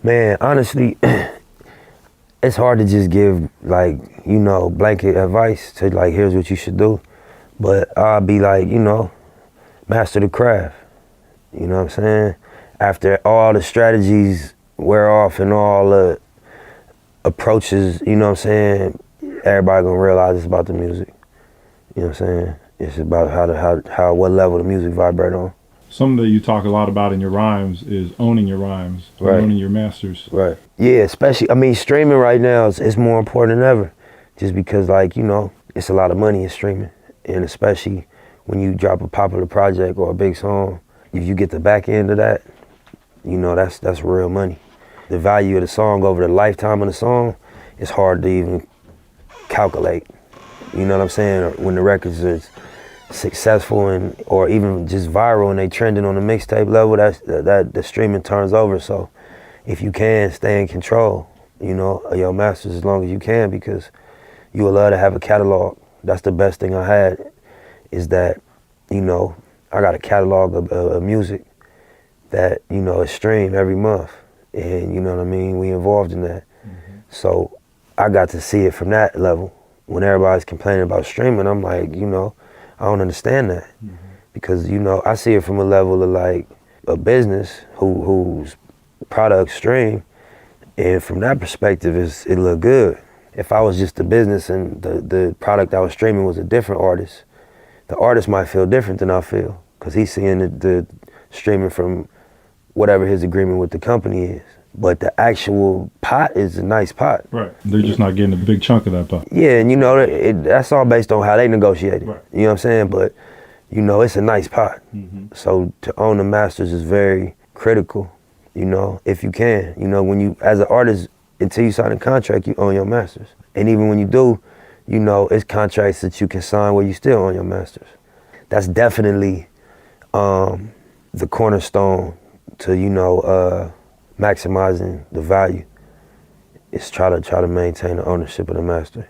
Man, honestly, it's hard to just give, like, you know, blanket advice to, like, here's what you should do. But I'll be like, you know, master the craft. You know what I'm saying? After all the strategies wear off and all the approaches, you know what I'm saying, everybody gonna realize it's about the music. You know what I'm saying? It's about what level the music vibrate on. Something that you talk a lot about in your rhymes is owning your rhymes, Right. owning your masters. Right. Yeah, especially, I mean, streaming right now is more important than ever. Just because, like, you know, it's a lot of money in streaming. And especially when you drop a popular project or a big song, if you get the back end of that, you know, that's real money. The value of the song over the lifetime of the song is hard to even calculate. You know what I'm saying? When the records are successful and or even just viral and they trending on the mixtape level, that the streaming turns over. So if you can, stay in control, you know, of your masters as long as you can, because you will love to have a catalog. That's the best thing I had, is that, you know, I got a catalog of music that, you know, is streamed every month. And you know what I mean? We involved in that. Mm-hmm. So I got to see it from that level. When everybody's complaining about streaming, I'm like, you know, I don't understand that. Mm-hmm. Because, you know, I see it from a level of like a business whose products stream. And from that perspective, it look good. If I was just a business and the product I was streaming was a different artist, the artist might feel different than I feel, because he's seeing the streaming from whatever his agreement with the company is. But the actual pot is a nice pot. Right. They're just not getting a big chunk of that pot. Yeah, and you know, that's all based on how they negotiate it. Right. You know what I'm saying? But, you know, it's a nice pot. Mm-hmm. So to own the masters is very critical, you know, if you can. You know, when you, as an artist, until you sign a contract, you own your masters. And even when you do, you know, it's contracts that you can sign where you still own your masters. That's definitely the cornerstone to, you know, maximizing the value, is try to maintain the ownership of the master.